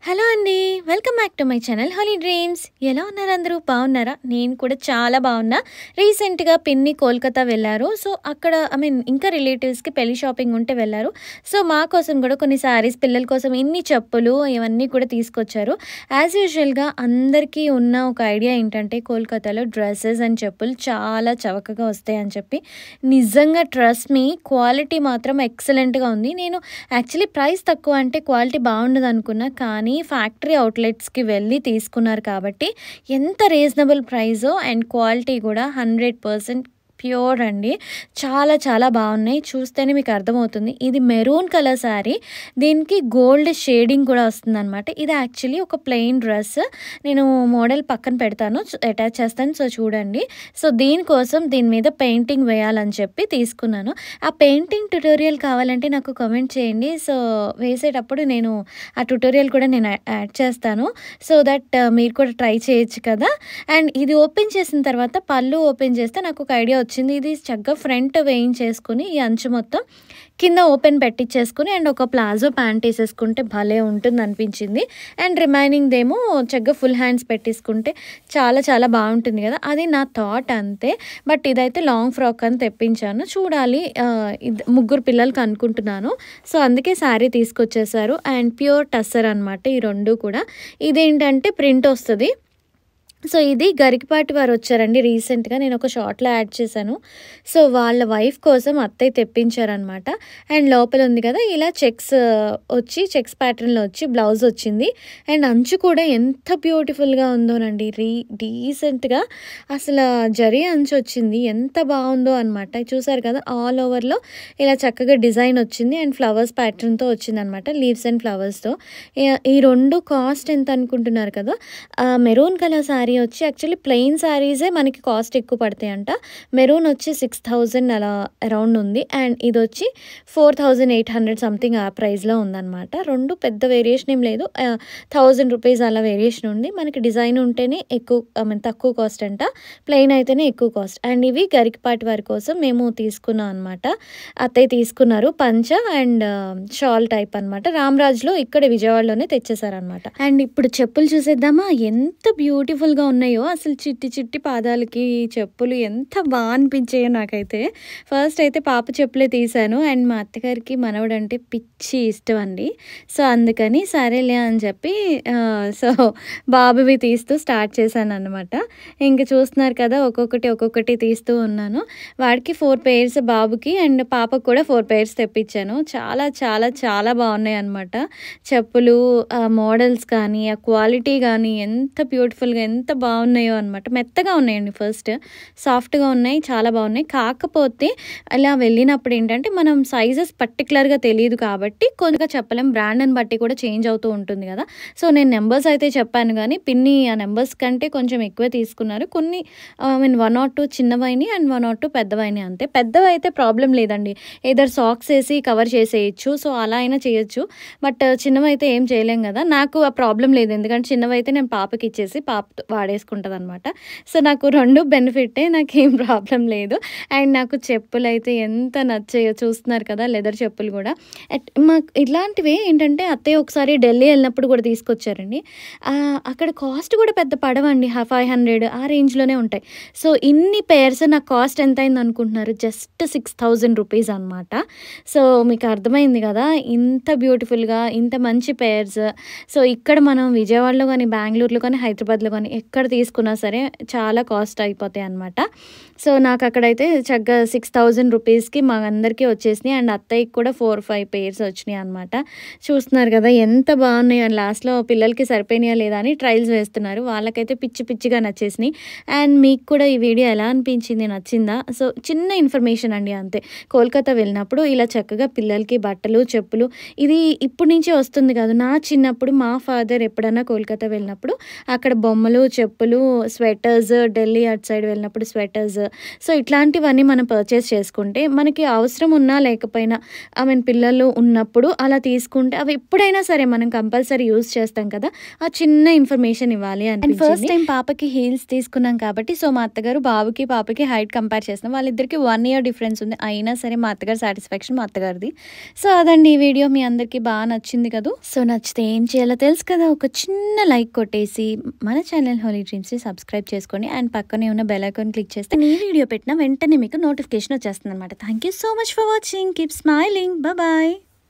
Hello అండి. Welcome back to my channel holly dreams. ఎలా ఉన్నారు అందరూ? బాగున్నారా? నేను కూడా చాలా బాగున్నా. రీసెంట్గా పిన్ని కోల్కతా వెళ్ళారు. సో అక్కడ ఇంకా రిలేటివ్స్కి పెళ్లి షాపింగ్ ఉంటే వెళ్ళారు. సో మా కోసం కూడా కొన్ని శారీస్, పిల్లల కోసం ఇన్ని చెప్పులు ఇవన్నీ కూడా తీసుకొచ్చారు. యాజ్ యూజువల్గా అందరికీ ఉన్న ఒక ఐడియా ఏంటంటే కోల్కతాలో డ్రెస్సెస్ అండ్ చెప్పులు చాలా చవకగా వస్తాయని చెప్పి. నిజంగా ట్రస్ట్ మీ, క్వాలిటీ మాత్రం ఎక్సలెంట్గా ఉంది. నేను యాక్చువల్లీ ప్రైస్ తక్కువ అంటే క్వాలిటీ బాగుండదు అనుకున్నా, కానీ ఫ్యాక్టరీ అవుట్లెట్స్కి వెళ్ళి తీసుకున్నారు కాబట్టి ఎంత రీజనబుల్ ప్రైజో అండ్ క్వాలిటీ కూడా 100% ప్యూర్ అండి. చాలా చాలా బాగున్నాయి. చూస్తేనే మీకు అర్థమవుతుంది. ఇది మెరూన్ కలర్ శారీ, దీనికి గోల్డ్ షేడింగ్ కూడా వస్తుందన్నమాట. ఇది యాక్చువల్లీ ఒక ప్లెయిన్ డ్రెస్. నేను మోడల్ పక్కన పెడతాను, అటాచ్ చేస్తాను. సో చూడండి. సో దీనికోసం దీని మీద పెయింటింగ్ వేయాలని చెప్పి తీసుకున్నాను. ఆ పెయింటింగ్ ట్యుటోరియల్ కావాలంటే నాకు కామెంట్ చేయండి. సో వేసేటప్పుడు నేను ఆ ట్యుటోరియల్ కూడా నేను యాడ్ చేస్తాను. సో దట్ మీరు కూడా ట్రై చేయొచ్చు కదా. అండ్ ఇది ఓపెన్ చేసిన తర్వాత పళ్ళు ఓపెన్ చేస్తే నాకు ఒక ఐడియా వచ్చింది. ఇది చక్కగా ఫ్రంట్ వేయించేసుకుని ఈ అంచు మొత్తం కింద ఓపెన్ పెట్టించేసుకుని అండ్ ఒక ప్లాజో ప్యాంట్ వేసేసుకుంటే భలే ఉంటుంది అనిపించింది. అండ్ రిమైనింగ్ దేమో చక్కగా ఫుల్ హ్యాండ్స్ పెట్టేసుకుంటే చాలా చాలా బాగుంటుంది కదా. అది నా థాట్ అంతే. బట్ ఇదైతే లాంగ్ ఫ్రాక్ అని తెప్పించాను. చూడాలి, ముగ్గురు పిల్లలకి అనుకుంటున్నాను. సో అందుకే శారీ తీసుకొచ్చేసారు. అండ్ ప్యూర్ టస్సర్ అనమాట ఈ రెండు కూడా. ఇదేంటంటే ప్రింట్ వస్తుంది. సో ఇది గరికపాటి వారు వచ్చారండి రీసెంట్గా, నేను ఒక షార్ట్లో యాడ్ చేశాను. సో వాళ్ళ వైఫ్ కోసం అత్తయ్య తెప్పించారనమాట. అండ్ లోపల ఉంది కదా ఇలా చెక్స్ వచ్చి, చెక్స్ ప్యాటర్న్లో వచ్చి బ్లౌజ్ వచ్చింది. అండ్ అంచు కూడా ఎంత బ్యూటిఫుల్గా ఉందోనండి. డీసెంట్గా అసలు జరీ అంచు వచ్చింది, ఎంత బాగుందో అనమాట. చూసారు కదా, ఆల్ ఓవర్లో ఇలా చక్కగా డిజైన్ వచ్చింది అండ్ ఫ్లవర్స్ ప్యాటర్న్తో వచ్చింది అనమాట, లీవ్స్ అండ్ ఫ్లవర్స్తో. ఈ రెండు కాస్ట్ ఎంత అనుకుంటున్నారు కదా. మెరూన్ కలర్ శారీ వచ్చి యాక్చువల్లీ ప్లెయిన్ శారీసే మనకి కాస్ట్ ఎక్కువ పడతాయంట. మెరూన్ వచ్చి 6000 అలా అరౌండ్ ఉంది. అండ్ ఇది వచ్చి 4800 సంథింగ్ ఆ ప్రైస్లో ఉందన్నమాట. రెండు పెద్ద వేరియేషన్ ఏం లేదు, 1000 రూపీస్ అలా వేరియేషన్ ఉంది. మనకి డిజైన్ ఉంటేనే ఎక్కువ తక్కువ కాస్ట్ అంట, ప్లెయిన్ అయితేనే ఎక్కువ కాస్ట్. అండ్ ఇవి గరికపాటి వారి కోసం మేము తీసుకున్నాం అనమాట. అత్తయ్య తీసుకున్నారు పంచ అండ్ షాల్ టైప్ అనమాట. రామరాజ్లో ఇక్కడ విజయవాడలోనే తెచ్చేసారనమాట. అండ్ ఇప్పుడు చెప్పులు చూసేద్దామా, ఎంత బ్యూటిఫుల్గా ఉన్నాయో. అసలు చిట్టి చిట్టి పాదాలకి చెప్పులు ఎంత బాగా అనిపించాయో నాకైతే. ఫస్ట్ అయితే పాప చెప్పులే తీశాను. అండ్ మా అత్తగారికి మనవడంటే పిచ్చి ఇష్టం అండి. సో అందుకని సరేలే అని చెప్పి సో బాబువి తీస్తూ స్టార్ట్ చేశాను అనమాట. ఇంక చూస్తున్నారు కదా, ఒక్కొక్కటి తీస్తూ ఉన్నాను. వాడికి 4 pairs బాబుకి, అండ్ పాపకు కూడా 4 pairs తెప్పించాను. చాలా చాలా చాలా బాగున్నాయి అనమాట చెప్పులు. మోడల్స్ కానీ, ఆ క్వాలిటీ కానీ ఎంత బ్యూటిఫుల్గా, ఎంత బాగున్నాయో అనమాట. మెత్తగా ఉన్నాయండి, ఫస్ట్ సాఫ్ట్గా ఉన్నాయి, చాలా బాగున్నాయి. కాకపోతే అలా వెళ్ళినప్పుడు ఏంటంటే మనం సైజెస్ పర్టికులర్గా తెలియదు కాబట్టి కొంచెంగా చెప్పలేం, బ్రాండ్ని బట్టి కూడా చేంజ్ అవుతూ ఉంటుంది కదా. సో నేను నెంబర్స్ అయితే చెప్పాను, కానీ పిన్ని ఆ నెంబర్స్ కంటే కొంచెం ఎక్కువ తీసుకున్నారు. కొన్ని 1 or 2 చిన్నవైని అండ్ 1 or 2 పెద్దవైని అంతే. పెద్దవి అయితే ప్రాబ్లం లేదండి, ఏదర్ సాక్స్ వేసి కవర్ చేసేయచ్చు. సో అలా అయినా చేయొచ్చు. బట్ చిన్నవైతే ఏం చేయలేం కదా. నాకు ఆ ప్రాబ్లం లేదు, ఎందుకంటే చిన్నవైతే నేను పాపకి ఇచ్చేసి పాప వాడేసుకుంటుంది అనమాట. సో నాకు రెండు బెనిఫిటే, నాకేం ప్రాబ్లం లేదు. అండ్ నాకు చెప్పులు అయితే ఎంత నచ్చాయో చూస్తున్నారు కదా, లెదర్ చెప్పులు కూడా. మాకు ఇలాంటివి ఏంటంటే అత్తయ్య ఒకసారి ఢిల్లీ వెళ్ళినప్పుడు కూడా తీసుకొచ్చారండి. అక్కడ కాస్ట్ కూడా పెద్ద పడవండి, 500 ఆ రేంజ్లోనే ఉంటాయి. సో ఇన్ని పేర్స్ నాకు కాస్ట్ ఎంత అయింది అనుకుంటున్నారు, జస్ట్ 6000 రూపీస్ అనమాట. సో మీకు అర్థమైంది కదా, ఇంత బ్యూటిఫుల్గా ఇంత మంచి పేర్స్. సో ఇక్కడ మనం విజయవాడలో కానీ, బెంగళూరులో కానీ, హైదరాబాద్లో కానీ ఎక్కడ తీసుకున్నా సరే చాలా కాస్ట్ అయిపోతాయి అనమాట. సో నాకు అక్కడైతే చక్కగా 6000 రూపీస్కి మా అందరికీ వచ్చేసినాయి. అండ్ అత్తయ్యకి కూడా 4-5 pairs వచ్చినాయి అనమాట. చూస్తున్నారు కదా ఎంత బాగున్నాయి. అండ్ లాస్ట్లో పిల్లలకి సరిపోయినాయా లేదా అని ట్రయల్స్ వేస్తున్నారు, వాళ్ళకైతే పిచ్చి పిచ్చిగా నచ్చేసినాయి. అండ్ మీకు కూడా ఈ వీడియో ఎలా అనిపించింది, నచ్చిందా? సో చిన్న ఇన్ఫర్మేషన్ అండి అంతే. కోల్కతా వెళ్ళినప్పుడు ఇలా చక్కగా పిల్లలకి బట్టలు, చెప్పులు, ఇది ఇప్పటి నుంచే వస్తుంది కాదు. నా చిన్నప్పుడు మా ఫాదర్ ఎప్పుడన్నా కోల్కతా వెళ్ళినప్పుడు అక్కడ బొమ్మలు, చెప్పులు, స్వెటర్స్, ఢిల్లీ అటు సైడ్ వెళ్ళినప్పుడు స్వెటర్స్, సో ఇట్లాంటివన్నీ మనం పర్చేస్ చేసుకుంటే మనకి అవసరం ఉన్నా లేకపోయినా పిల్లలు ఉన్నప్పుడు అలా తీసుకుంటే అవి ఎప్పుడైనా సరే మనం కంపల్సరీ యూజ్ చేస్తాం కదా, ఆ చిన్న ఇన్ఫర్మేషన్ ఇవ్వాలి అని. ఫస్ట్ టైం పాపకి హీల్స్ తీసుకున్నాం కాబట్టి సో మా అత్తగారు బాబుకి పాపకి హైట్ కంపేర్ చేస్తున్నాం. వాళ్ళిద్దరికి 1 year డిఫరెన్స్ ఉంది. అయినా సరే మా అత్తగారు సాటిస్ఫాక్షన్ మా అత్తగారిది. సో అదండి ఈ వీడియో. మీ అందరికీ బాగా నచ్చింది కదా. సో నచ్చితే ఏం చేయాలో తెలుసు కదా, ఒక చిన్న లైక్ కొట్టేసి మన ఛానల్ హోలీ డ్రీమ్స్ని సబ్స్క్రైబ్ చేసుకోండి అండ్ పక్కనే ఉన్న బెల్ ఐకాన్ క్లిక్ చేస్తే ఈ వీడియో పెట్టిన వెంటనే మీకు నోటిఫికేషన్ వచ్చేస్తుంది అనమాట. Thank you so much for watching. Keep smiling. Bye.